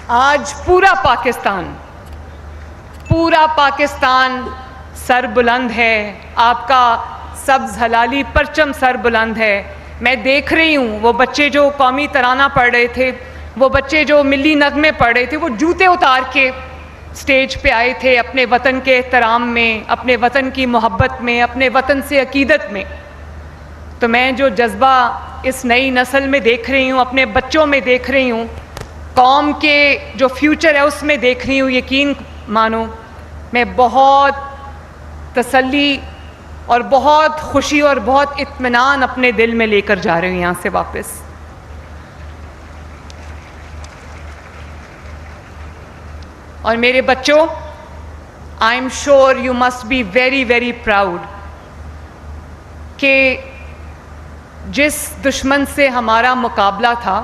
آج پورا پاکستان سر بلند ہے، آپ کا سبز حلالی پرچم سر بلند ہے. میں دیکھ رہی ہوں وہ بچے جو قومی ترانہ پڑھ رہے تھے، وہ بچے جو ملی نغمے پڑھ رہے تھے، وہ جوتے اتار کے سٹیج پہ آئے تھے اپنے وطن کے احترام میں، اپنے وطن کی محبت میں، اپنے وطن سے عقیدت میں. تو میں جو جذبہ اس نئی نسل میں دیکھ رہی ہوں، اپنے بچوں میں دیکھ رہی ہوں، قوم کے جو فیوچر ہے اس میں دیکھ رہی ہوں، یقین مانو میں بہت تسلی اور بہت خوشی اور بہت اطمینان اپنے دل میں لے کر جا رہی ہوں یہاں سے واپس. اور میرے بچوں، I am sure you must be very very proud کہ جس دشمن سے ہمارا مقابلہ تھا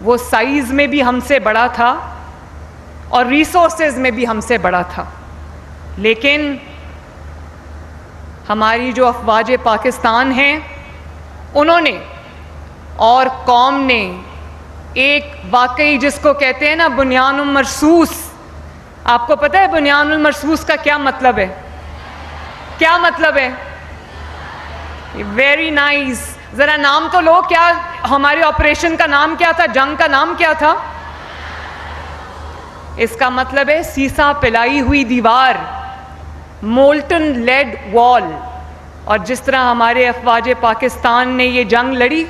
وہ سائز میں بھی ہم سے بڑا تھا اور ریسورسز میں بھی ہم سے بڑا تھا، لیکن ہماری جو افواج پاکستان ہیں انہوں نے اور قوم نے ایک واقعی جس کو کہتے ہیں نا بنیان المرصوص. آپ کو پتہ ہے بنیان المرصوص کا کیا مطلب ہے؟ کیا مطلب ہے؟ Very nice. ذرا نام تو لو، کیا ہمارے آپریشن کا نام کیا تھا؟ جنگ کا نام کیا تھا؟ اس کا مطلب ہے سیسا پلائی ہوئی دیوار، مولٹن لیڈ وال. اور جس طرح ہمارے افواج پاکستان نے یہ جنگ لڑی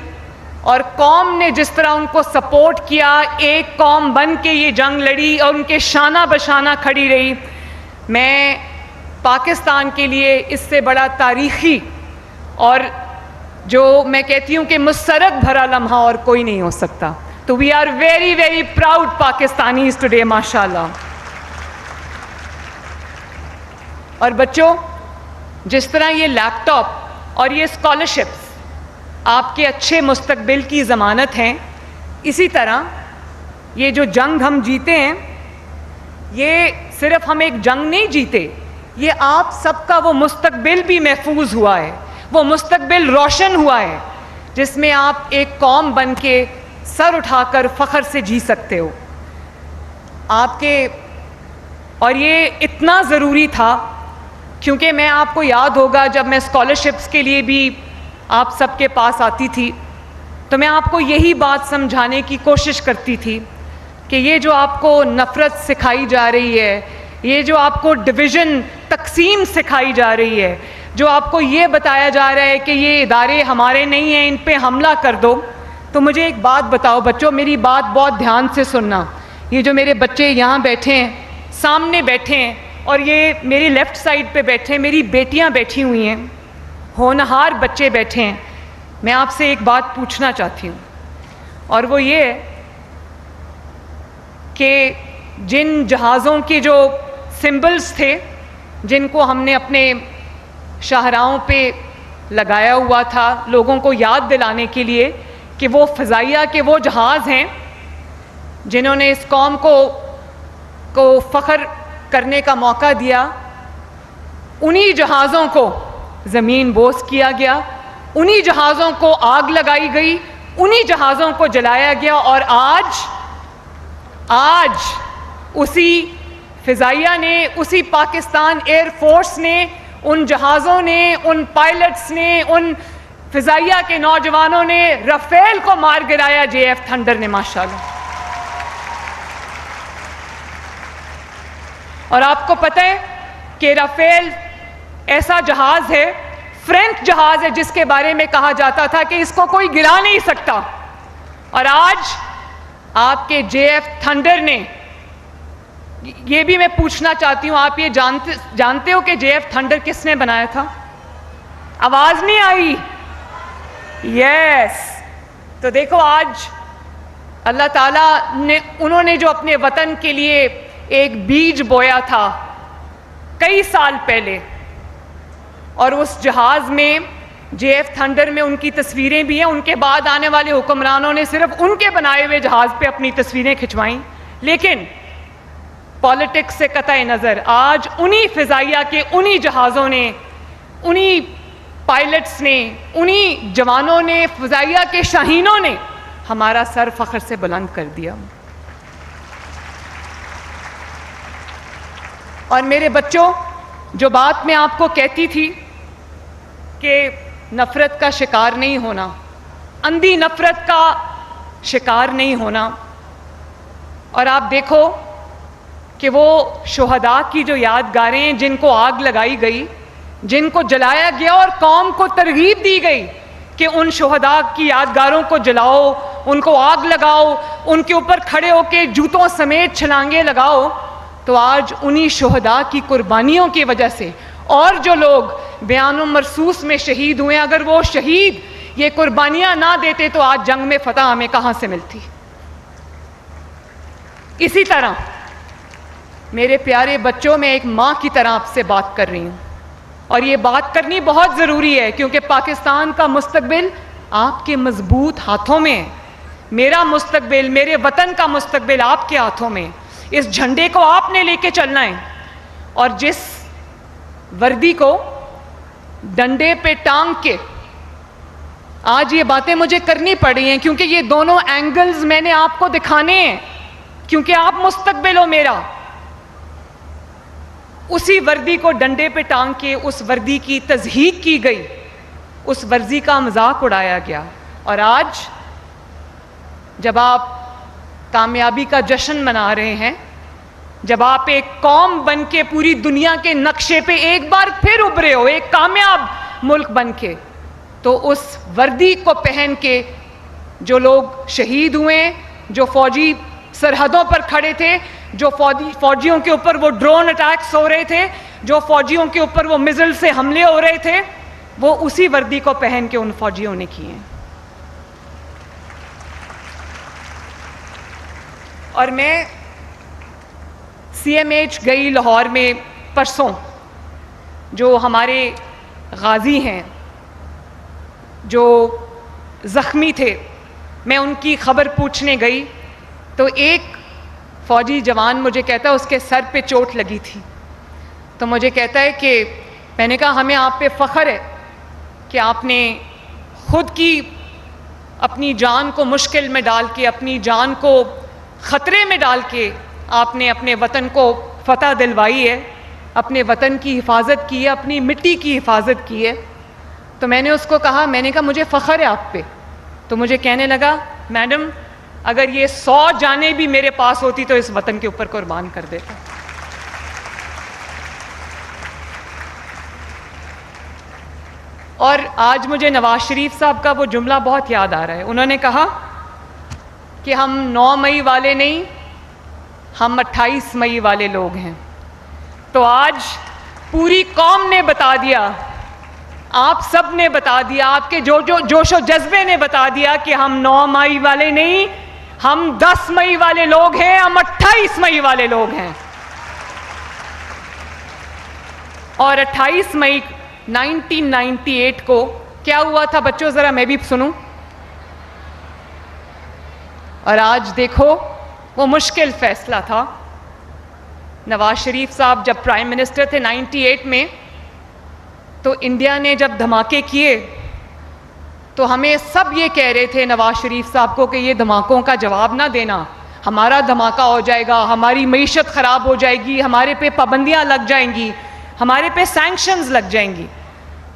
اور قوم نے جس طرح ان کو سپورٹ کیا، ایک قوم بن کے یہ جنگ لڑی اور ان کے شانہ بشانہ کھڑی رہی، میں پاکستان کے لیے اس سے بڑا تاریخی اور جو میں کہتی ہوں کہ مسرت بھرا لمحہ اور کوئی نہیں ہو سکتا. تو we are very very proud Pakistanis today, ماشاء اللہ. اور بچوں، جس طرح یہ لیپ ٹاپ اور یہ اسکالرشپس آپ کے اچھے مستقبل کی ضمانت ہیں، اسی طرح یہ جو جنگ ہم جیتے ہیں، یہ صرف ہم ایک جنگ نہیں جیتے، یہ آپ سب کا وہ مستقبل بھی محفوظ ہوا ہے، وہ مستقبل روشن ہوا ہے جس میں آپ ایک قوم بن کے سر اٹھا کر فخر سے جی سکتے ہو. آپ کے اور یہ اتنا ضروری تھا کیونکہ میں آپ کو یاد ہوگا جب میں اسکالرشپس کے لیے بھی آپ سب کے پاس آتی تھی تو میں آپ کو یہی بات سمجھانے کی کوشش کرتی تھی کہ یہ جو آپ کو نفرت سکھائی جا رہی ہے، یہ جو آپ کو ڈویژن تقسیم سکھائی جا رہی ہے، جو آپ کو یہ بتایا جا رہا ہے کہ یہ ادارے ہمارے نہیں ہیں، ان پہ حملہ کر دو، تو مجھے ایک بات بتاؤ بچوں، میری بات بہت دھیان سے سننا. یہ جو میرے بچے یہاں بیٹھے ہیں، سامنے بیٹھے ہیں، اور یہ میری لیفٹ سائڈ پہ بیٹھے ہیں، میری بیٹیاں بیٹھی ہوئی ہیں، ہونہار بچے بیٹھے ہیں. میں آپ سے ایک بات پوچھنا چاہتی ہوں، اور وہ یہ ہے کہ جن جہازوں کے جو سمبلز تھے جن کو ہم نے اپنے شاہراہوں پہ لگایا ہوا تھا لوگوں کو یاد دلانے کے لیے کہ وہ فضائیہ کے وہ جہاز ہیں جنہوں نے اس قوم کو فخر کرنے کا موقع دیا، انہی جہازوں کو زمین بوس کیا گیا، انہی جہازوں کو آگ لگائی گئی، انہی جہازوں کو جلایا گیا، اور آج اسی فضائیہ نے، اسی پاکستان ایئر فورس نے، ان جہازوں نے، ان پائلٹس نے، ان فضائیہ کے نوجوانوں نے رافیل کو مار گرایا، JF تھنڈر نے، ماشاءاللہ. اور آپ کو پتہ ہے کہ رافیل ایسا جہاز ہے، فرینچ جہاز ہے، جس کے بارے میں کہا جاتا تھا کہ اس کو کوئی گرا نہیں سکتا، اور آج آپ کے JF تھنڈر نے، یہ بھی میں پوچھنا چاہتی ہوں، آپ یہ جانتے ہو کہ JF تھنڈر کس نے بنایا تھا؟ آواز نہیں آئی؟ یس. تو دیکھو آج اللہ تعالیٰ نے، انہوں نے جو اپنے وطن کے لیے ایک بیج بویا تھا کئی سال پہلے، اور اس جہاز میں JF تھنڈر میں ان کی تصویریں بھی ہیں. ان کے بعد آنے والے حکمرانوں نے صرف ان کے بنائے ہوئے جہاز پہ اپنی تصویریں کھنچوائیں، لیکن پالیٹکس سے قطع نظر آج انہی فضائیہ کے انہی جہازوں نے، انہی پائلٹس نے، انہی جوانوں نے، فضائیہ کے شاہینوں نے ہمارا سر فخر سے بلند کر دیا. اور میرے بچوں، جو بات میں آپ کو کہتی تھی کہ نفرت کا شکار نہیں ہونا، اندھی نفرت کا شکار نہیں ہونا، اور آپ دیکھو کہ وہ شہداء کی جو یادگاریں ہیں جن کو آگ لگائی گئی، جن کو جلایا گیا اور قوم کو ترغیب دی گئی کہ ان شہداء کی یادگاروں کو جلاؤ، ان کو آگ لگاؤ، ان کے اوپر کھڑے ہو کے جوتوں سمیت چھلانگیں لگاؤ، تو آج انہی شہداء کی قربانیوں کی وجہ سے اور جو لوگ بیان و مرصوص میں شہید ہوئے، اگر وہ شہید یہ قربانیاں نہ دیتے تو آج جنگ میں فتح ہمیں کہاں سے ملتی۔ اسی طرح میرے پیارے بچوں، میں ایک ماں کی طرح آپ سے بات کر رہی ہوں، اور یہ بات کرنی بہت ضروری ہے کیونکہ پاکستان کا مستقبل آپ کے مضبوط ہاتھوں میں ہے۔ میرا مستقبل، میرے وطن کا مستقبل آپ کے ہاتھوں میں۔ اس جھنڈے کو آپ نے لے کے چلنا ہے، اور جس وردی کو ڈنڈے پہ ٹانگ کے آج یہ باتیں مجھے کرنی پڑی ہیں کیونکہ یہ دونوں اینگلز میں نے آپ کو دکھانے ہیں، کیونکہ آپ مستقبل ہو میرا۔ اسی وردی کو ڈنڈے پہ ٹانگ کے اس وردی کی تضحیک کی گئی، اس ورزی کا مذاق اڑایا گیا، اور آج جب آپ کامیابی کا جشن منا رہے ہیں، جب آپ ایک قوم بن کے پوری دنیا کے نقشے پہ ایک بار پھر ابھرے ہو، ایک کامیاب ملک بن کے، تو اس وردی کو پہن کے جو لوگ شہید ہوئے، جو فوجی سرحدوں پر کھڑے تھے، جو فوجیوں کے اوپر وہ ڈرون اٹیکس ہو رہے تھے، جو فوجیوں کے اوپر وہ میزل سے حملے ہو رہے تھے، وہ اسی وردی کو پہن کے ان فوجیوں نے کیے ہیں۔ اور میں سی ایم ایچ گئی لاہور میں پرسوں، جو ہمارے غازی ہیں جو زخمی تھے، میں ان کی خبر پوچھنے گئی تو ایک فوجی جوان مجھے کہتا ہے اس کے سر پہ چوٹ لگی تھی، تو مجھے کہتا ہے کہ میں نے کہا ہمیں آپ پہ فخر ہے کہ آپ نے خود کی اپنی جان کو مشکل میں ڈال کے، اپنی جان کو خطرے میں ڈال کے آپ نے اپنے وطن کو فتح دلوائی ہے، اپنے وطن کی حفاظت کی ہے، اپنی مٹی کی حفاظت کی ہے۔ تو میں نے اس کو کہا، میں نے کہا مجھے فخر ہے آپ پہ۔ تو مجھے کہنے لگا، میڈم اگر یہ 100 جانیں بھی میرے پاس ہوتی تو اس وطن کے اوپر قربان کر دیتا۔ اور آج مجھے نواز شریف صاحب کا وہ جملہ بہت یاد آ رہا ہے۔ انہوں نے کہا کہ ہم 9 مئی والے نہیں، ہم 28 مئی والے لوگ ہیں۔ تو آج پوری قوم نے بتا دیا، آپ سب نے بتا دیا، آپ کے جوش و جذبے نے بتا دیا کہ ہم 9 مئی والے نہیں، ہم 10 مئی والے لوگ ہیں، ہم 28 مئی والے لوگ ہیں۔ اور 28 مئی 1998 کو کیا ہوا تھا بچوں، ذرا میں بھی سنوں۔ اور آج دیکھو وہ مشکل فیصلہ تھا۔ نواز شریف صاحب جب پرائم منسٹر تھے 98 میں، تو انڈیا نے جب دھماکے کیے تو ہمیں سب یہ کہہ رہے تھے نواز شریف صاحب کو کہ یہ دھماکوں کا جواب نہ دینا، ہمارا دھماکہ ہو جائے گا، ہماری معیشت خراب ہو جائے گی، ہمارے پہ پابندیاں لگ جائیں گی، ہمارے پہ سینکشنز لگ جائیں گی۔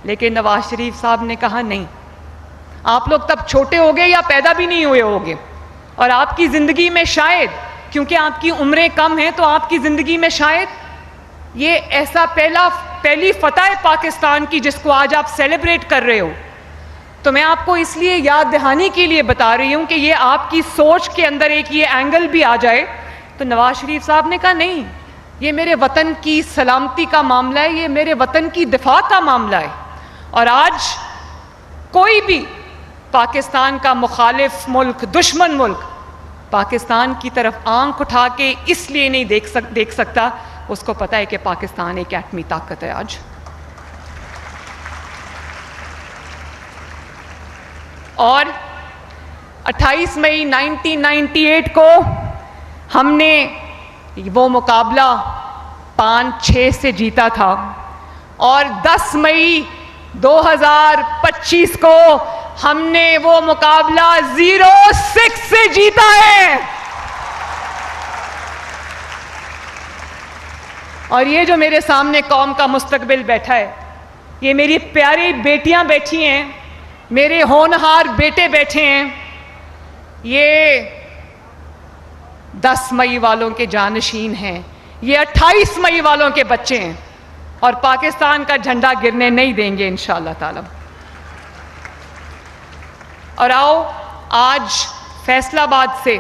لیکن نواز شریف صاحب نے کہا نہیں، آپ لوگ تب چھوٹے ہوگے یا پیدا بھی نہیں ہوئے ہوگے، اور آپ کی زندگی میں شاید، کیونکہ آپ کی عمریں کم ہیں تو آپ کی زندگی میں شاید یہ ایسا پہلی فتح پاکستان کی جس کو آج آپ سیلیبریٹ کر رہے ہو۔ تو میں آپ کو اس لیے یاد دہانی کے لیے بتا رہی ہوں کہ یہ آپ کی سوچ کے اندر ایک یہ اینگل بھی آ جائے۔ تو نواز شریف صاحب نے کہا نہیں، یہ میرے وطن کی سلامتی کا معاملہ ہے، یہ میرے وطن کی دفاع کا معاملہ ہے۔ اور آج کوئی بھی پاکستان کا مخالف ملک، دشمن ملک پاکستان کی طرف آنکھ اٹھا کے اس لیے نہیں دیکھ سکتا، اس کو پتہ ہے کہ پاکستان ایک ایٹمی طاقت ہے آج۔ اور 28 مئی 1998 کو ہم نے وہ مقابلہ 5-6 سے جیتا تھا، اور 10 مئی 2025 کو ہم نے وہ مقابلہ 0-6 سے جیتا ہے۔ اور یہ جو میرے سامنے قوم کا مستقبل بیٹھا ہے، یہ میری پیاری بیٹیاں بیٹھی ہیں، میرے ہونہار بیٹے بیٹھے ہیں، یہ 10 مئی والوں کے جانشین ہیں، یہ 28 مئی والوں کے بچے ہیں، اور پاکستان کا جھنڈا گرنے نہیں دیں گے انشاءاللہ تعالی۔ اور آؤ آج فیصل آباد سے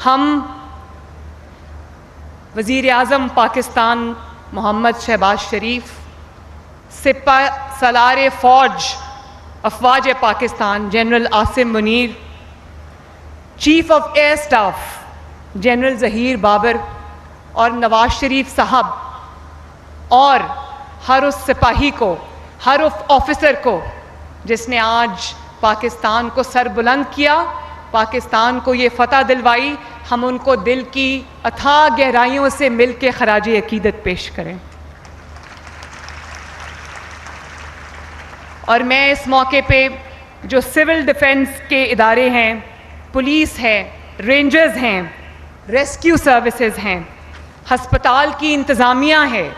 ہم وزیر اعظم پاکستان محمد شہباز شریف، سپہ سالار فوج افواج Pakistan general Asim Munir, chief of air staff general Zaheer Babar اور نواز شریف صاحب، اور ہر اس سپاہی کو، ہر اس آفیسر کو جس نے آج پاکستان کو سر بلند کیا، پاکستان کو یہ فتح دلوائی، ہم ان کو دل کی اتھاہ گہرائیوں سے مل کے خراج عقیدت پیش کریں۔ اور میں اس موقع پہ جو سول ڈیفنس کے ادارے ہیں، پولیس ہے، رینجرز ہیں، ریسکیو سروسز ہیں، ہسپتال کی انتظامیہ ہے،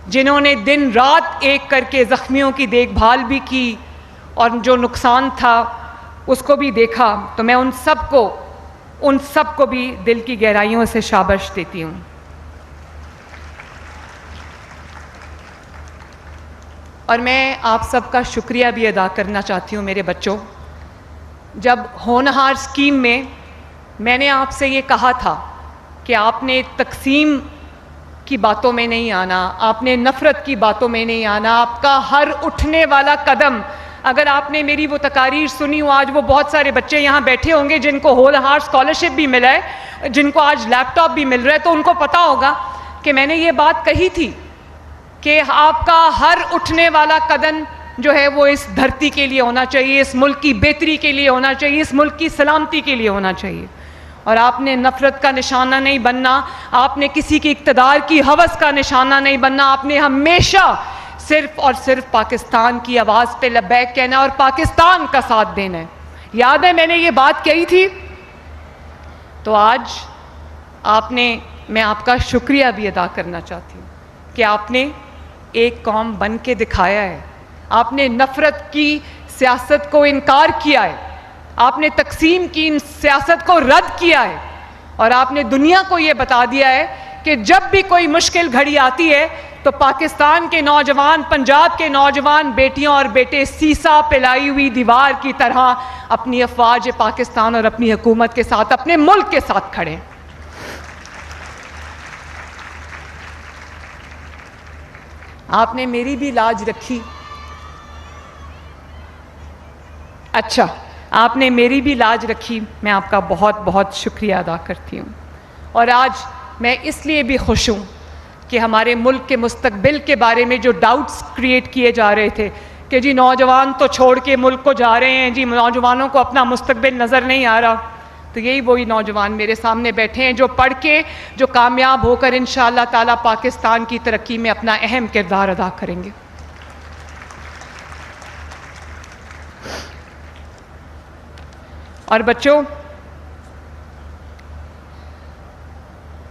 جنہوں نے دن رات ایک کر کے زخمیوں کی دیکھ بھال بھی کی اور جو نقصان تھا اس کو بھی دیکھا، تو میں ان سب کو بھی دل کی گہرائیوں سے شاباش دیتی ہوں۔ اور میں آپ سب کا شکریہ بھی ادا کرنا چاہتی ہوں میرے بچوں۔ جب ہونہار اسکیم میں میں نے آپ سے یہ کہا تھا کہ آپ نے تقسیم کی باتوں میں نہیں آنا، آپ نے نفرت کی باتوں میں نہیں آنا، آپ کا ہر اٹھنے والا قدم، اگر آپ نے میری وہ تقاریر سنی ہو، آج وہ بہت سارے بچے یہاں بیٹھے ہوں گے جن کو ہونہار اسکالرشپ بھی ملا ہے، جن کو آج لیپ ٹاپ بھی مل رہا ہے، تو ان کو پتہ ہوگا کہ میں نے یہ بات کہی تھی کہ آپ کا ہر اٹھنے والا قدم جو ہے وہ اس دھرتی کے لیے ہونا چاہیے، اس ملک کی بہتری کے لیے ہونا چاہیے، اس ملک کی سلامتی کے لیے ہونا چاہیے۔ اور آپ نے نفرت کا نشانہ نہیں بننا، آپ نے کسی کی اقتدار کی ہوس کا نشانہ نہیں بننا، آپ نے ہمیشہ صرف اور صرف پاکستان کی آواز پہ لبیک کہنا اور پاکستان کا ساتھ دینا ہے۔ یاد ہے میں نے یہ بات کہی تھی، تو آج میں آپ کا شکریہ بھی ادا کرنا چاہتی ہوں کہ آپ نے ایک قوم بن کے دکھایا ہے، آپ نے نفرت کی سیاست کو انکار کیا ہے، آپ نے تقسیم کی سیاست کو رد کیا ہے، اور آپ نے دنیا کو یہ بتا دیا ہے کہ جب بھی کوئی مشکل گھڑی آتی ہے تو پاکستان کے نوجوان، پنجاب کے نوجوان بیٹیاں اور بیٹے سیسا پلائی ہوئی دیوار کی طرح اپنی افواج پاکستان اور اپنی حکومت کے ساتھ، اپنے ملک کے ساتھ کھڑے ہیں۔ آپ نے میری بھی لاج رکھی، اچھا آپ نے میری بھی لاج رکھی، میں آپ کا بہت بہت شکریہ ادا کرتی ہوں۔ اور آج میں اس لیے بھی خوش ہوں کہ ہمارے ملک کے مستقبل کے بارے میں جو ڈاؤٹس کریٹ کیے جا رہے تھے کہ جی نوجوان تو چھوڑ کے ملک کو جا رہے ہیں، جی نوجوانوں کو اپنا مستقبل نظر نہیں آ رہا، تو یہی وہی نوجوان میرے سامنے بیٹھے ہیں جو پڑھ کے، جو کامیاب ہو کر انشاءاللہ تعالی پاکستان کی ترقی میں اپنا اہم کردار ادا کریں گے۔ اور بچوں،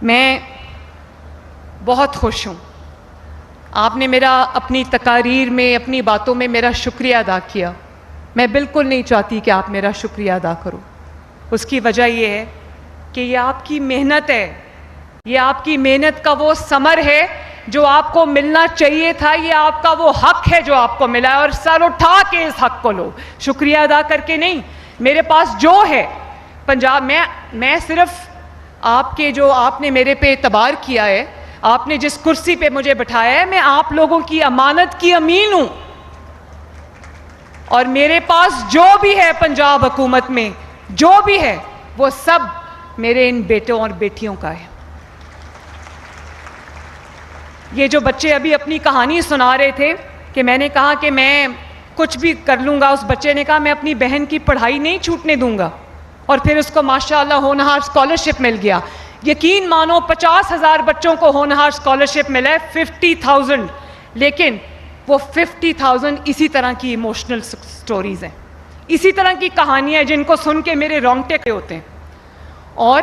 میں بہت خوش ہوں، آپ نے میرا اپنی تقاریر میں، اپنی باتوں میں میرا شکریہ ادا کیا۔ میں بالکل نہیں چاہتی کہ آپ میرا شکریہ ادا کرو، اس کی وجہ یہ ہے کہ یہ آپ کی محنت ہے، یہ آپ کی محنت کا وہ ثمر ہے جو آپ کو ملنا چاہیے تھا، یہ آپ کا وہ حق ہے جو آپ کو ملا ہے، اور سر اٹھا کے اس حق کو لو، شکریہ ادا کر کے نہیں۔ میرے پاس جو ہے پنجاب میں صرف آپ کے جو آپ نے میرے پہ اعتبار کیا ہے، آپ نے جس کرسی پہ مجھے بٹھایا ہے، میں آپ لوگوں کی امانت کی امین ہوں، اور میرے پاس جو بھی ہے پنجاب حکومت میں جو بھی ہے وہ سب میرے ان بیٹوں اور بیٹیوں کا ہے۔ یہ جو بچے ابھی اپنی کہانی سنا رہے تھے کہ میں نے کہا کہ میں کچھ بھی کر لوں گا، اس بچے نے کہا میں اپنی بہن کی پڑھائی نہیں چھوٹنے دوں گا، اور پھر اس کو ماشاءاللہ ہونہار اسکالرشپ مل گیا۔ یقین مانو 50,000 بچوں کو ہونہار اسکالرشپ ملا ہے، 50,000، لیکن وہ 50,000 اسی طرح کی ایموشنل سٹوریز ہیں، اسی طرح کی کہانیاں جن کو سن کے میرے رونگٹے کھڑے ہوتے ہیں۔ اور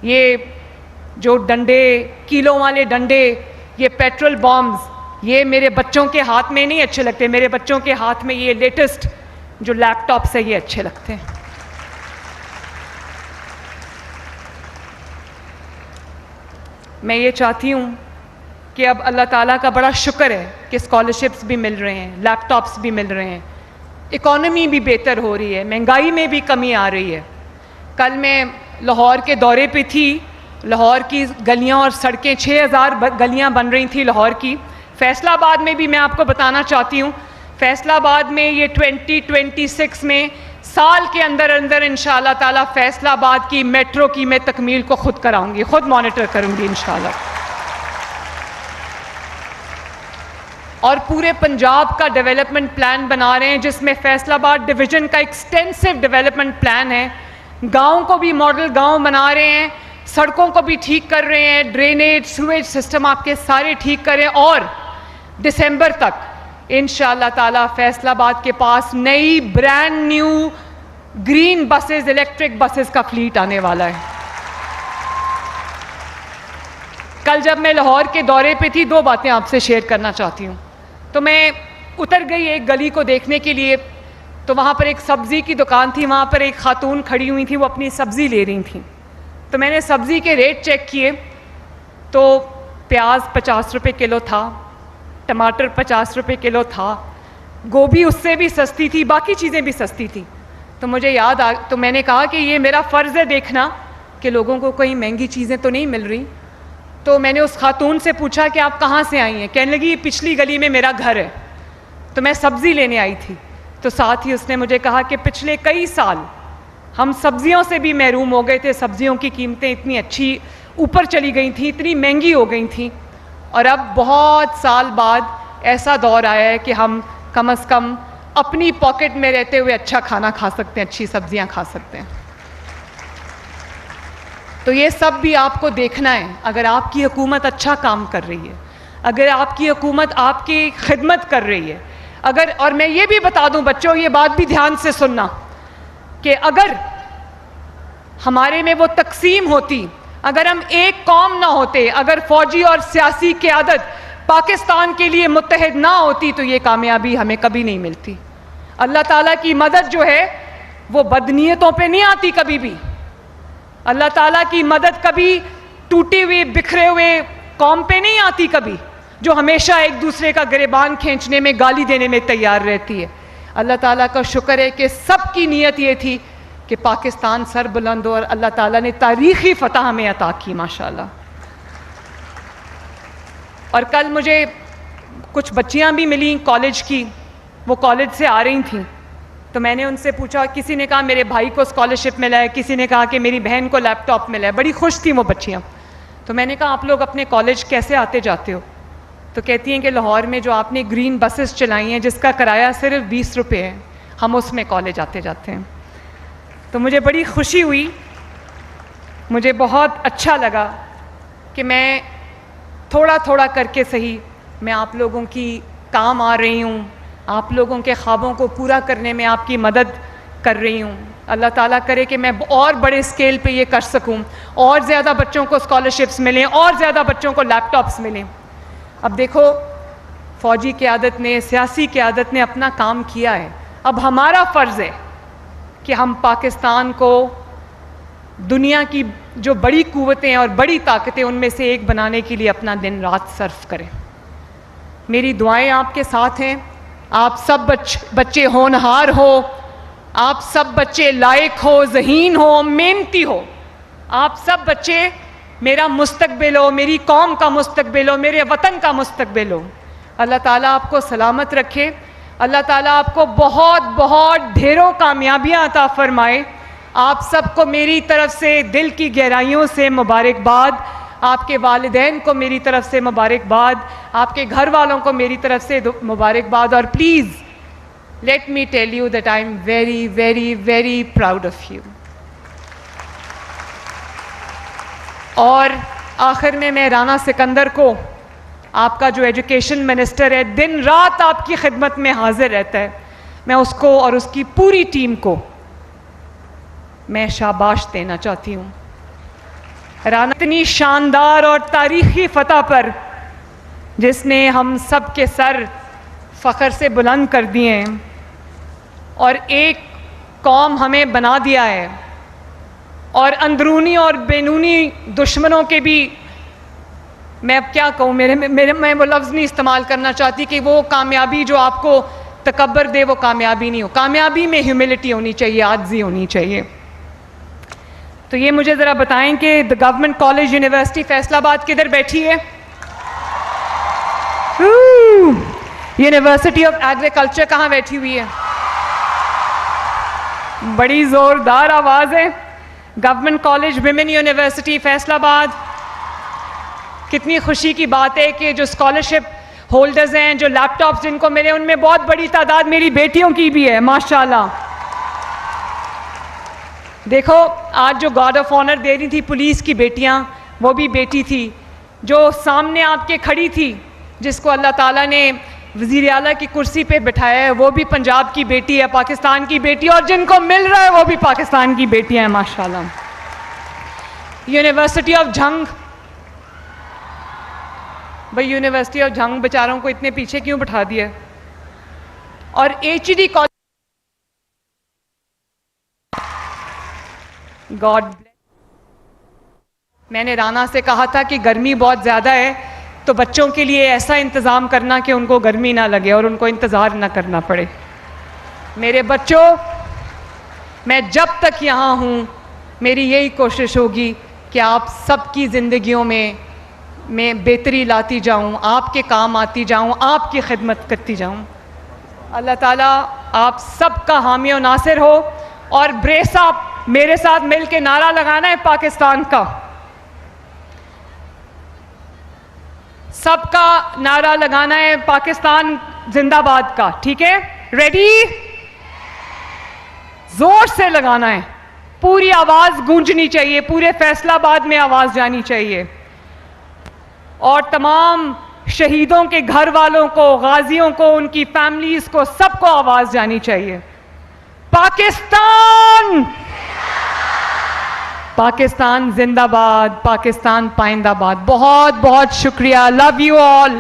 یہ جو ڈنڈے، کیلوں والے ڈنڈے، یہ پیٹرول بامز، یہ میرے بچوں کے ہاتھ میں نہیں اچھے لگتے. میرے بچوں کے ہاتھ میں یہ لیٹسٹ جو لیپ ٹاپس ہے یہ اچھے لگتے ہیں. میں یہ چاہتی ہوں کہ اب اللہ تعالیٰ کا بڑا شکر ہے کہ اسکالرشپس بھی مل رہے ہیں، لیپ ٹاپس بھی مل رہے ہیں، اکانومی بھی بہتر ہو رہی ہے، مہنگائی میں بھی کمی آ رہی ہے. کل میں لاہور کے دورے پہ تھی. لاہور کی گلیاں اور سڑکیں 6000 گلیاں بن رہی تھیں لاہور کی. فیصل آباد میں بھی میں آپ کو بتانا چاہتی ہوں، فیصل آباد میں یہ 2026 میں سال کے اندر اندر انشاءاللہ تعالیٰ فیصل آباد کی میٹرو کی میں تکمیل کو خود کراؤں گی، خود مانیٹر کروں گی انشاءاللہ. اور پورے پنجاب کا ڈیولپمنٹ پلان بنا رہے ہیں جس میں فیصل آباد ڈویژن کا ایکسٹینسو ڈیولپمنٹ پلان ہے. گاؤں کو بھی ماڈل گاؤں بنا رہے ہیں، سڑکوں کو بھی ٹھیک کر رہے ہیں، ڈرینیج سویج سسٹم آپ کے سارے ٹھیک کریں. اور دسمبر تک انشاءاللہ تعالیٰ فیصل آباد کے پاس نئی brand new green buses, electric buses کا فلیٹ آنے والا ہے. کل جب میں لاہور کے دورے پہ تھی 2 باتیں آپ سے شیئر کرنا چاہتی ہوں. تو میں اتر گئی ایک گلی کو دیکھنے کے لیے، تو وہاں پر ایک سبزی کی دکان تھی، وہاں پر ایک خاتون کھڑی ہوئی تھی، وہ اپنی سبزی لے رہی تھیں. تو میں نے سبزی کے ریٹ چیک کیے تو پیاز 50 روپے کلو تھا، ٹماٹر 50 روپے کلو تھا، گوبھی اس سے بھی سستی تھی، باقی چیزیں بھی سستی تھیں. تو مجھے تو میں نے کہا کہ یہ میرا فرض ہے دیکھنا کہ لوگوں کو کہیں مہنگی چیزیں تو نہیں مل رہی. تو میں نے اس خاتون سے پوچھا کہ آپ کہاں سے آئی ہیں؟ کہنے لگی یہ پچھلی گلی میں میرا گھر ہے. تو میں سبزی لینے آئی تھی. تو ساتھ ہی اس نے مجھے کہا کہ پچھلے کئی سال ہم سبزیوں سے بھی محروم ہو گئے تھے، سبزیوں کی قیمتیں اتنی اچھی اوپر چلی گئی تھیں، اتنی مہنگی ہو گئی تھیں، اور اب بہت سال بعد ایسا دور آیا ہے کہ ہم کم از کم اپنی پاکٹ میں رہتے ہوئے اچھا کھانا کھا سکتے ہیں، اچھی سبزیاں کھا سکتے ہیں. تو یہ سب بھی آپ کو دیکھنا ہے. اگر آپ کی حکومت اچھا کام کر رہی ہے، اگر آپ کی حکومت آپ کی خدمت کر رہی ہے، اور میں یہ بھی بتا دوں بچوں، یہ بات بھی دھیان سے سننا، کہ اگر ہمارے میں وہ تقسیم ہوتی، اگر ہم ایک قوم نہ ہوتے، اگر فوجی اور سیاسی قیادت پاکستان کے لیے متحد نہ ہوتی تو یہ کامیابی ہمیں کبھی نہیں ملتی. اللہ تعالیٰ کی مدد جو ہے وہ بدنیتوں پہ نہیں آتی کبھی بھی. اللہ تعالیٰ کی مدد کبھی ٹوٹے ہوئے بکھرے ہوئے قوم پہ نہیں آتی کبھی، جو ہمیشہ ایک دوسرے کا گریبان کھینچنے میں، گالی دینے میں تیار رہتی ہے. اللہ تعالیٰ کا شکر ہے کہ سب کی نیت یہ تھی کہ پاکستان سر بلند ہو، اور اللہ تعالیٰ نے تاریخی فتح ہمیں عطا کی ماشاءاللہ. اور کل مجھے کچھ بچیاں بھی ملیں کالج کی، وہ کالج سے آ رہی تھیں. تو میں نے ان سے پوچھا، کسی نے کہا میرے بھائی کو اسکالرشپ ملا ہے، کسی نے کہا کہ میری بہن کو لیپ ٹاپ ملا ہے. بڑی خوش تھیں وہ بچیاں. تو میں نے کہا آپ لوگ اپنے کالج کیسے آتے جاتے ہو؟ تو کہتی ہیں کہ لاہور میں جو آپ نے گرین بسز چلائی ہیں جس کا کرایہ صرف 20 روپے ہے، ہم اس میں کالج آتے جاتے ہیں. تو مجھے بڑی خوشی ہوئی، مجھے بہت اچھا لگا کہ میں تھوڑا تھوڑا کر کے صحیح میں آپ لوگوں کی کام آ رہی ہوں، آپ لوگوں کے خوابوں کو پورا کرنے میں آپ کی مدد کر رہی ہوں. اللہ تعالیٰ کرے کہ میں اور بڑے اسکیل پہ یہ کر سکوں، اور زیادہ بچوں کو اسکالرشپس ملیں، اور زیادہ بچوں کو لیپ ٹاپس ملیں. اب دیکھو، فوجی قیادت نے، سیاسی قیادت نے اپنا کام کیا ہے. اب ہمارا فرض ہے کہ ہم پاکستان کو دنیا کی جو بڑی قوتیں اور بڑی طاقتیں ان میں سے ایک بنانے کے لیے اپنا دن رات صرف کریں. میری دعائیں آپ کے ساتھ ہیں. آپ سب بچے ہونہار ہو، آپ سب بچے لائق ہو، ذہین ہو، محنتی ہو. آپ سب بچے میرا مستقبل ہو، میری قوم کا مستقبل ہو، میرے وطن کا مستقبل ہو. اللہ تعالیٰ آپ کو سلامت رکھے. اللہ تعالیٰ آپ کو بہت بہت ڈھیروں کامیابیاں عطا فرمائے. آپ سب کو میری طرف سے دل کی گہرائیوں سے مبارکباد. آپ کے والدین کو میری طرف سے مبارکباد، آپ کے گھر والوں کو میری طرف سے مبارکباد. اور please let me tell you that I am very very very proud of you. اور آخر میں رانا سکندر کو، آپ کا جو ایجوکیشن منسٹر ہے، دن رات آپ کی خدمت میں حاضر رہتا ہے، میں اس کو اور اس کی پوری ٹیم کو میں شاباش دینا چاہتی ہوں. رانا اتنی شاندار اور تاریخی فتح پر جس نے ہم سب کے سر فخر سے بلند کر دیے ہیں اور ایک قوم ہمیں بنا دیا ہے، اور اندرونی اور بیرونی دشمنوں کے بھی، میں اب کیا کہوں، میں وہ لفظ نہیں استعمال کرنا چاہتی کہ وہ کامیابی جو آپ کو تکبر دے وہ کامیابی نہیں ہو، کامیابی میں ہیوملٹی ہونی چاہیے، عاجزی ہونی چاہیے۔ تو یہ مجھے ذرا بتائیں کہ گورنمنٹ کالج یونیورسٹی فیصل آباد کدھر بیٹھی ہے؟ یونیورسٹی آف ایگریکلچر کہاں بیٹھی ہوئی ہے؟ بڑی زوردار آواز ہے۔ Government college women university Faisal آباد، کتنی خوشی کی بات ہے کہ جو اسکالرشپ ہولڈرز ہیں، جو لیپ ٹاپس جن کو ملے، ان میں بہت بڑی تعداد میری بیٹیوں کی بھی ہے، ماشاءاللہ۔ دیکھو آج جو گارڈ آف آنر دے رہی تھی پولیس کی بیٹیاں، وہ بھی بیٹی تھی، جو سامنے آپ کے کھڑی تھی، جس کو اللہ تعالیٰ نے وزیر اعلیٰ کی کرسی پہ بٹھایا ہے، وہ بھی پنجاب کی بیٹی ہے، پاکستان کی بیٹی، اور جن کو مل رہا ہے وہ بھی پاکستان کی بیٹیاں ہیں، ماشاءاللہ۔ یونیورسٹی آف جھنگ، بھئی یونیورسٹی آف جھنگ بیچاروں کو اتنے پیچھے کیوں بٹھا دیا؟ اور ایچ ڈی کالج، گاڈ، میں نے رانا سے کہا تھا کہ گرمی بہت زیادہ ہے تو بچوں کے لیے ایسا انتظام کرنا کہ ان کو گرمی نہ لگے اور ان کو انتظار نہ کرنا پڑے۔ میرے بچوں، میں جب تک یہاں ہوں میری یہی کوشش ہوگی کہ آپ سب کی زندگیوں میں بہتری لاتی جاؤں، آپ کے کام آتی جاؤں، آپ کی خدمت کرتی جاؤں۔ اللہ تعالیٰ آپ سب کا حامی و ناصر ہو، اور بریس آپ میرے ساتھ مل کے نعرہ لگانا ہے پاکستان کا، سب کا نعرہ لگانا ہے پاکستان زندہ باد کا، ٹھیک ہے؟ ریڈی؟ زور سے لگانا ہے، پوری آواز گونجنی چاہیے، پورے فیصل آباد میں آواز جانی چاہیے، اور تمام شہیدوں کے گھر والوں کو، غازیوں کو، ان کی فیملیز کو، سب کو آواز جانی چاہیے۔ پاکستان، پاکستان زندہ باد، پاکستان پائندہ باد۔ بہت بہت شکریہ، لو یو آل۔